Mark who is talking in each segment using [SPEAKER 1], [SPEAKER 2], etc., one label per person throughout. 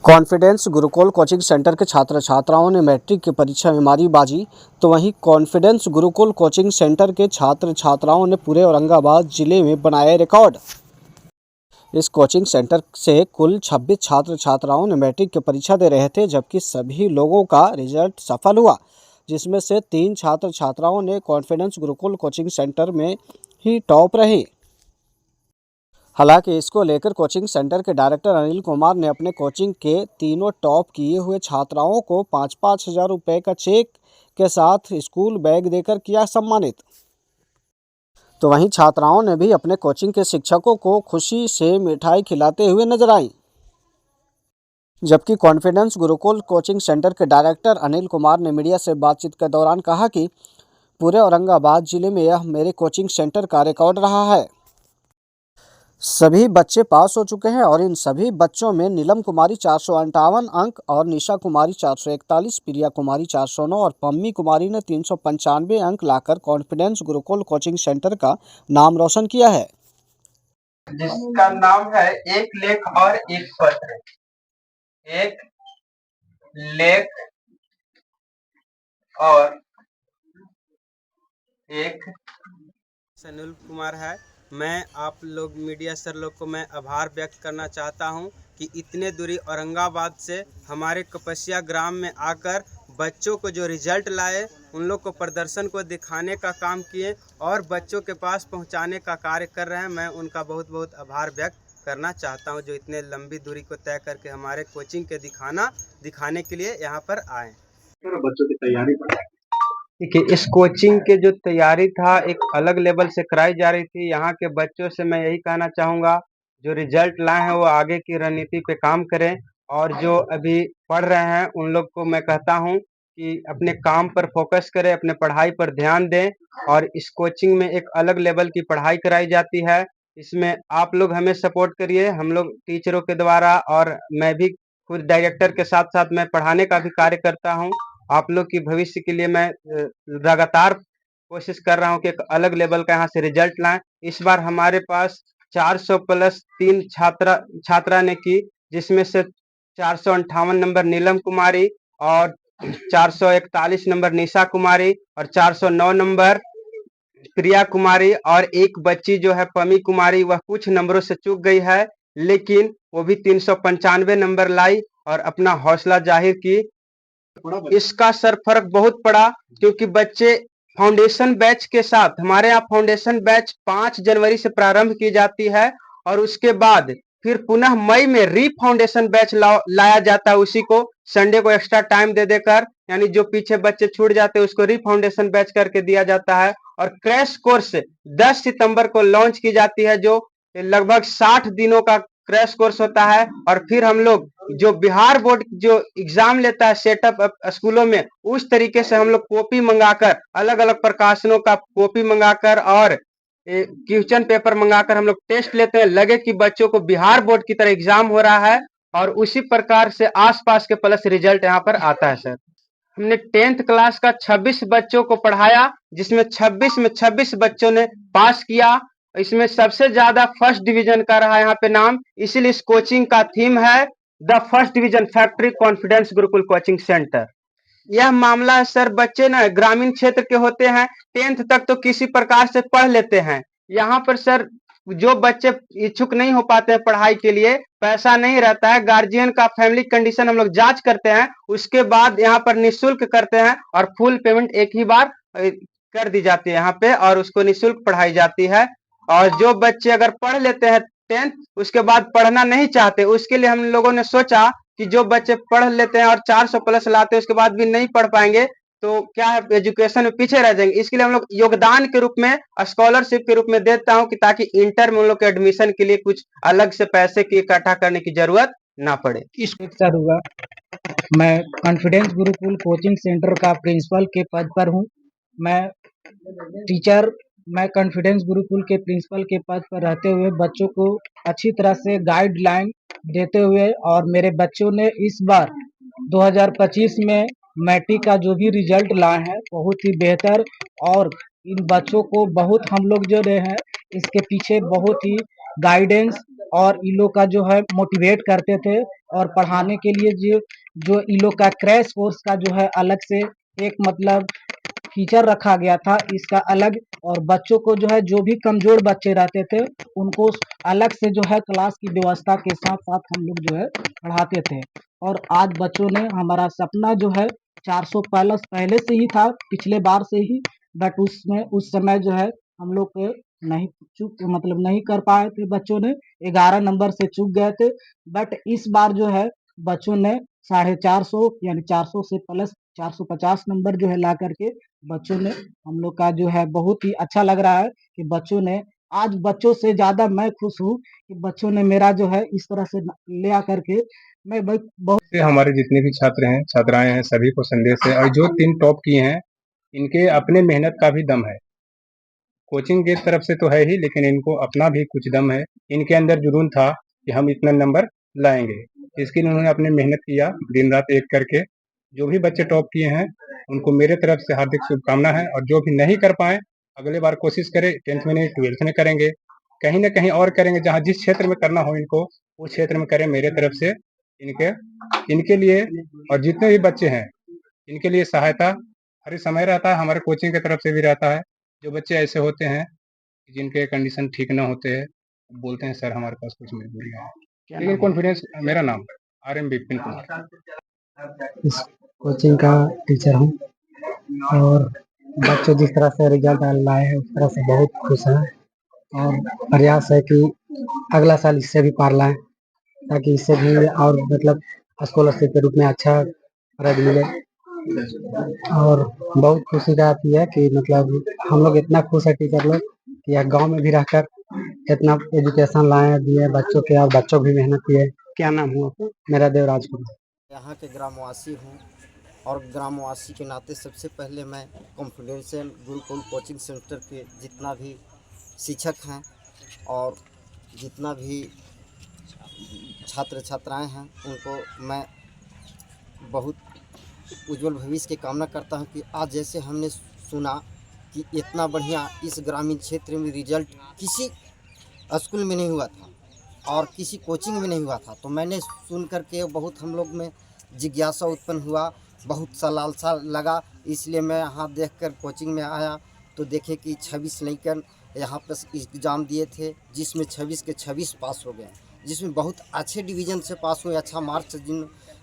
[SPEAKER 1] Confidence Gurukul coaching centre के छात्र छात्राओं ने मैट्रिक की परीक्षा में मारी बाजी। तो वहीं कॉन्फिडेंस गुरुकुल कोचिंग सेंटर के छात्र छात्राओं ने पूरे औरंगाबाद जिले में बनाए रिकॉर्ड। इस कोचिंग सेंटर से कुल 26 छात्र छात्राओं ने मैट्रिक की परीक्षा दे रहे थे, जबकि सभी लोगों का रिजल्ट सफल हुआ, जिसमें से 3 छात्र छात्राओं ने कॉन्फिडेंस गुरुकुल कोचिंग सेंटर में ही टॉप रहे। हालांकि इसको लेकर कोचिंग सेंटर के डायरेक्टर अनिल कुमार ने अपने कोचिंग के तीनों टॉप किए हुए छात्राओं को 5-5 हज़ार रुपये का चेक के साथ स्कूल बैग देकर किया सम्मानित। तो वहीं छात्राओं ने भी अपने कोचिंग के शिक्षकों को खुशी से मिठाई खिलाते हुए नजर आई। जबकि कॉन्फिडेंस गुरुकुल कोचिंग सेंटर के डायरेक्टर अनिल कुमार ने मीडिया से बातचीत के दौरान कहा कि पूरे औरंगाबाद जिले में यह मेरे कोचिंग सेंटर का रिकॉर्ड रहा है। सभी बच्चे पास हो चुके हैं और इन सभी बच्चों में नीलम कुमारी 458 अंक और निशा कुमारी 441, प्रिया कुमारी 409 और पम्मी कुमारी ने 395 अंक लाकर कॉन्फिडेंस गुरुकुल कोचिंग सेंटर का नाम रोशन किया है,
[SPEAKER 2] जिसका नाम है एक लेख और एक पत्र। एक लेख और एक
[SPEAKER 3] अनिल कुमार है। मैं आप लोग मीडिया सर लोग को मैं आभार व्यक्त करना चाहता हूं कि इतने दूरी औरंगाबाद से हमारे कपसिया ग्राम में आकर बच्चों को जो रिजल्ट लाए उन लोग को प्रदर्शन को दिखाने का काम किए और बच्चों के पास पहुंचाने का कार्य कर रहे हैं। मैं उनका बहुत बहुत आभार व्यक्त करना चाहता हूं, जो इतने लंबी दूरी को तय करके हमारे कोचिंग के दिखाने के लिए यहाँ पर आए।
[SPEAKER 2] बच्चों की तैयारी देखिए, इस कोचिंग के जो तैयारी था एक अलग लेवल से कराई जा रही थी। यहाँ के बच्चों से मैं यही कहना चाहूँगा, जो रिजल्ट लाए हैं वो आगे की रणनीति पे काम करें और जो अभी पढ़ रहे हैं उन लोग को मैं कहता हूँ कि अपने काम पर फोकस करें, अपने पढ़ाई पर ध्यान दें। और इस कोचिंग में एक अलग लेवल की पढ़ाई कराई जाती है, इसमें आप लोग हमें सपोर्ट करिए, हम लोग टीचरों के द्वारा, और मैं भी खुद डायरेक्टर के साथ साथ मैं पढ़ाने का भी कार्य करता हूँ। आप लोग की भविष्य के लिए मैं लगातार कोशिश कर रहा हूँ कि एक अलग लेवल का यहाँ से रिजल्ट लाएं। इस बार हमारे पास 400 प्लस 3 छात्रा ने की, जिसमें से 458 नंबर नीलम कुमारी और 441 नंबर निशा कुमारी और 409 नंबर प्रिया कुमारी, और एक बच्ची जो है पमी कुमारी, वह कुछ नंबरों से चूक गई है, लेकिन वो भी 395 नंबर लाई और अपना हौसला जाहिर की। इसका सर फर्क बहुत पड़ा, क्योंकि बच्चे फाउंडेशन बैच के साथ, हमारे यहाँ फाउंडेशन बैच 5 जनवरी से प्रारंभ की जाती है और उसके बाद फिर पुनः मई में री फाउंडेशन बैच लाया जाता है, उसी को संडे को एक्स्ट्रा टाइम दे देकर, यानी जो पीछे बच्चे छूट जाते हैं उसको री फाउंडेशन बैच करके दिया जाता है। और क्रैश कोर्स 10 सितंबर को लॉन्च की जाती है, जो लगभग 60 दिनों का क्रैश कोर्स होता है। और फिर हम लोग जो बिहार बोर्ड जो एग्जाम लेता है सेटअप स्कूलों में, उस तरीके से हम लोग कॉपी मंगाकर, अलग अलग प्रकाशनों का कॉपी मंगाकर और क्वेश्चन पेपर मंगाकर हम लोग टेस्ट लेते हैं, लगे कि बच्चों को बिहार बोर्ड की तरह एग्जाम हो रहा है। और उसी प्रकार से आसपास के प्लस रिजल्ट यहाँ पर आता है। सर, हमने 10th क्लास का 26 बच्चों को पढ़ाया, जिसमें 26 में 26 बच्चों ने पास किया। इसमें सबसे ज्यादा फर्स्ट डिवीजन का रहा यहाँ पे नाम, इसीलिए इस कोचिंग का थीम है the first division factory confidence Gurukul coaching centre. यह मामला है सर, बच्चे ना ग्रामीण क्षेत्र के होते हैं, 10th तक तो किसी प्रकार से पढ़ लेते हैं। यहाँ पर सर जो बच्चे इच्छुक नहीं हो पाते हैं पढ़ाई के लिए, पैसा नहीं रहता है, गार्जियन का फैमिली कंडीशन हम लोग जांच करते हैं, उसके बाद यहाँ पर निःशुल्क करते हैं और फुल पेमेंट एक ही बार कर दी जाती है यहाँ पे, और उसको निःशुल्क पढ़ाई जाती है। और जो बच्चे अगर पढ़ लेते हैं 10th, उसके बाद पढ़ना नहीं चाहते, उसके लिए हम लोगों ने सोचा कि जो बच्चे पढ़ लेते हैं और 400 प्लस लाते हैं उसके बाद भी नहीं पढ़ पाएंगे तो क्या है, एजुकेशन में पीछे रह जाएंगे। इसके लिए हम लोग योगदान के रूप में, स्कॉलरशिप के रूप में देता हूं, कि ताकि इंटर में उन लोग के एडमिशन के लिए कुछ अलग से पैसे की इकट्ठा करने की जरूरत ना पड़े।
[SPEAKER 4] सर हुआ, मैं कॉन्फिडेंस गुरुकुल कोचिंग सेंटर का प्रिंसिपल के पद पर हूं। मैं कॉन्फिडेंस गुरुकुल के प्रिंसिपल के पद पर रहते हुए बच्चों को अच्छी तरह से गाइडलाइन देते हुए, और मेरे बच्चों ने इस बार 2025 में मैट्रिक का जो भी रिजल्ट लाए हैं बहुत ही बेहतर, और इन बच्चों को बहुत हम लोग जो रहे हैं इसके पीछे बहुत ही गाइडेंस और इन लोग का जो है मोटिवेट करते थे और पढ़ाने के लिए जो जो इन लोग का क्रैश कोर्स का जो है अलग से एक मतलब फीचर रखा गया था इसका अलग। और बच्चों को जो है जो भी कमजोर बच्चे रहते थे उनको अलग से जो है क्लास की व्यवस्था के साथ साथ हम लोग जो है पढ़ाते थे। और आज बच्चों ने हमारा सपना जो है 400 प्लस पहले से ही था पिछले बार से ही, बट उसमें उस समय जो है हम लोग के नहीं चूक मतलब नहीं कर पाए थे, बच्चों ने 11 नंबर से चूक गए थे। बट इस बार जो है बच्चों ने 450 यानी 400 से प्लस 450 नंबर जो है ला करके बच्चों ने हम लोग का जो है बहुत ही अच्छा लग रहा है कि बच्चों ने आज बच्चों से ज्यादा मैं खुश हूँ कि बच्चों ने मेरा जो है इस तरह से ले आकर के मैं बहुत
[SPEAKER 5] से हमारे जितने भी छात्र हैं छात्राएं हैं सभी को संदेश है और जो 3 टॉप किए हैं इनके अपने मेहनत का भी दम है। कोचिंग की तरफ से तो है ही लेकिन इनको अपना भी कुछ दम है। इनके अंदर जुनून था कि हम इतना नंबर लाएंगे। इसके लिए उन्होंने अपने मेहनत किया दिन रात एक करके। जो भी बच्चे टॉप किए हैं उनको मेरे तरफ से हार्दिक शुभकामना है और जो भी नहीं कर पाए अगले बार कोशिश करें 10th में नहीं 12th में करेंगे, कहीं ना कहीं और करेंगे। जहाँ जिस क्षेत्र में करना हो इनको उस क्षेत्र में करें मेरे तरफ से इनके इनके लिए। और जितने भी बच्चे हैं इनके लिए सहायता हर समय रहता है, हमारे कोचिंग की तरफ से भी रहता है। जो बच्चे ऐसे होते हैं जिनके कंडीशन ठीक ना होते हैं बोलते हैं सर हमारे पास कुछ मजबूरियाँ हैं, लेकिन कॉन्फिडेंस मेरा नाम RM विपिन कुमार
[SPEAKER 6] इस कोचिंग का टीचर हूँ और बच्चे जिस तरह से रिजल्ट लाए हैं उस तरह से बहुत खुश हैं और प्रयास है कि अगला साल इससे भी पार लाएं ताकि इससे भी और मतलब स्कॉलरशिप के रूप में अच्छा रैंक मिले। और बहुत खुशी का बात यह है कि मतलब हम लोग इतना खुश है टीचर लोग कि यह गांव में भी रहकर इतना एजुकेशन लाए दिए बच्चों के और बच्चों भी मेहनत किए। क्या नाम हुआ आपका? मेरा देवराज कुमार।
[SPEAKER 1] यहाँ के ग्रामवासी हूँ और ग्रामवासी के नाते सबसे पहले मैं कॉन्फिडेंशियल गुरुकुल कोचिंग सेंटर के जितना भी शिक्षक हैं और जितना भी छात्र छात्राएं हैं उनको मैं बहुत उज्जवल भविष्य की कामना करता हूं कि आज जैसे हमने सुना कि इतना बढ़िया इस ग्रामीण क्षेत्र में रिजल्ट किसी स्कूल में नहीं हुआ था और किसी कोचिंग में नहीं हुआ था, तो मैंने सुन करके बहुत हम लोग में जिज्ञासा उत्पन्न हुआ, बहुत सा लालसा लगा। इसलिए मैं यहाँ देखकर कोचिंग में आया तो देखे कि 26 लड़के यहाँ पर एग्ज़ाम दिए थे जिसमें 26 के 26 पास हो गए, जिसमें बहुत अच्छे डिवीज़न से पास हुए, अच्छा मार्क्स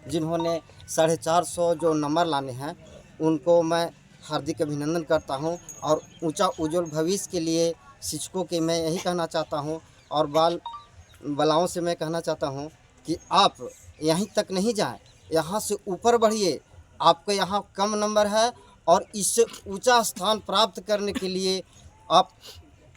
[SPEAKER 1] जिन्होंने 450 जो नंबर लाने हैं उनको मैं हार्दिक अभिनंदन करता हूं। और ऊंचा उज्जवल भविष्य के लिए शिक्षकों के मैं यही कहना चाहता हूं और बालाओं से मैं कहना चाहता हूं कि आप यहीं तक नहीं जाएं, यहाँ से ऊपर बढ़िए। आपके यहाँ कम नंबर है और इससे ऊंचा स्थान प्राप्त करने के लिए आप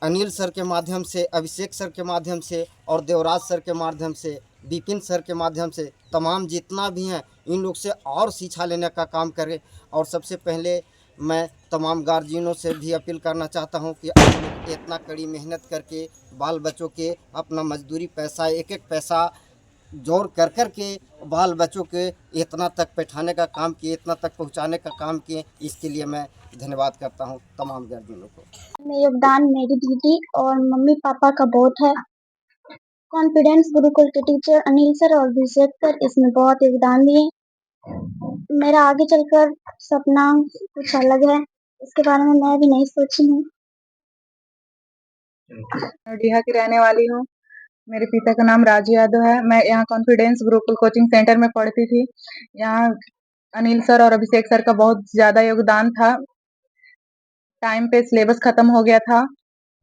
[SPEAKER 1] अनिल सर के माध्यम से, अभिषेक सर के माध्यम से और देवराज सर के माध्यम से, विपिन सर के माध्यम से तमाम जितना भी हैं इन लोग से और शिक्षा लेने का काम करें। और सबसे पहले मैं तमाम गार्जियनों से भी अपील करना चाहता हूं कि आप लोग इतना कड़ी मेहनत करके बाल बच्चों के अपना मजदूरी पैसा एक एक पैसा जोड़ कर कर के बाल बच्चों के इतना तक बैठाने का काम किए, इतना तक पहुंचाने का काम किए। इसके लिए मैं धन्यवाद करता हूं तमाम गार्जियनों को।
[SPEAKER 7] में योगदान मेरी दीदी और मम्मी पापा का बहुत है। कॉन्फिडेंस गुरुकुल के टीचर अनिल सर और अभिषेक सर इसमें बहुत योगदान दिए। मेरा आगे चलकर सपना कुछ अलग है, इसके बारे में मैं भी नहीं सोची हूँ।
[SPEAKER 8] डीहा की रहने वाली हूँ। मेरे पिता का नाम राजू यादव है। मैं यहाँ कॉन्फिडेंस गुरुकुल कोचिंग सेंटर में पढ़ती थी। यहाँ अनिल सर और अभिषेक सर का बहुत ज़्यादा योगदान था। टाइम पे सिलेबस खत्म हो गया था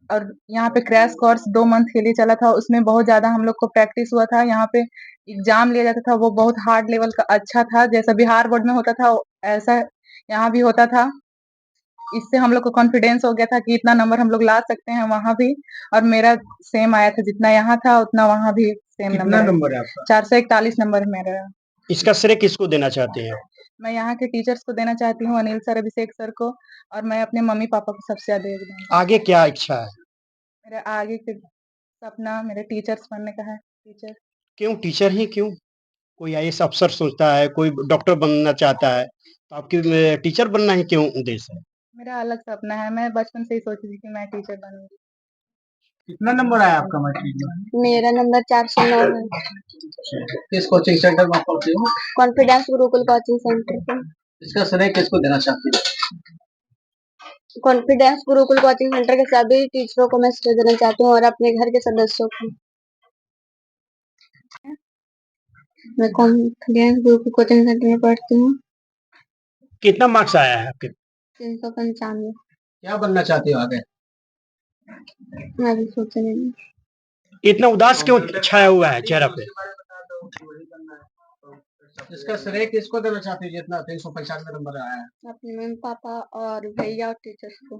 [SPEAKER 8] और यहाँ पे क्रैश कोर्स 2 मंथ के लिए चला था। उसमें बहुत ज़्यादा हम लोग को प्रैक्टिस हुआ था। यहाँ पे एग्जाम लिया जाता था, वो बहुत हार्ड लेवल का अच्छा था। जैसा बिहार बोर्ड में होता था ऐसा यहाँ भी होता था। इससे हम लोग को कॉन्फिडेंस हो गया था कि इतना नंबर हम लोग ला सकते हैं वहाँ भी। और मेरा सेम आया था, जितना यहाँ था उतना वहाँ भी सेम
[SPEAKER 5] कितना
[SPEAKER 8] नंबर
[SPEAKER 5] नंबर है आपका?
[SPEAKER 8] 441 नंबर मेरा।
[SPEAKER 6] इसका श्रेय किसको देना चाहते हैं?
[SPEAKER 8] मैं यहाँ के टीचर्स को देना चाहती हूँ, अनिल सर, अभिषेक सर को, और मैं अपने मम्मी पापा को सबसे ज्यादा योगदान।
[SPEAKER 6] आगे क्या इच्छा है?
[SPEAKER 8] मेरा आगे के सपना मेरे टीचर्स बनने का है। टीचर।
[SPEAKER 6] क्यों टीचर ही क्यों? कोई आईएएस अफसर सोचता है, कोई डॉक्टर बनना चाहता है, तो आपकी टीचर बनना ही क्यों उद्देश्य है?
[SPEAKER 8] मेरा अलग सपना है। मैं बचपन से ही सोचती थी कि मैं टीचर बनूंगी।
[SPEAKER 6] कितना नंबर आया आपका मैट्रिक में?
[SPEAKER 7] मेरा नंबर 409 है।
[SPEAKER 6] किस कोचिंग सेंटर में आप पढ़ती हो?
[SPEAKER 7] कॉन्फिडेंस गुरुकुल कोचिंग सेंटर पे।
[SPEAKER 6] इसका श्रेय किसको देना चाहती हो?
[SPEAKER 7] कॉन्फिडेंस गुरुकुल कोचिंग सेंटर के सभी टीचरों को मैं श्रेय देना चाहती हूँ और अपने घर के सदस्यों को। मैं कॉन्फिडेंस गुरुकुल कोचिंग सेंटर में पढ़ती हूँ।
[SPEAKER 6] कितना मार्क्स आया है आपके?
[SPEAKER 7] 395।
[SPEAKER 6] क्या बनना चाहती हो आगे?
[SPEAKER 7] मैं अभी सोचा नहीं।
[SPEAKER 6] इतना उदास क्यों छाया हुआ है चेहरा पे? इसका श्रेय किसको देना चाहती है जितना 395 नंबर आया है?
[SPEAKER 7] अपने मम्मी पापा और भैया और टीचर्स को।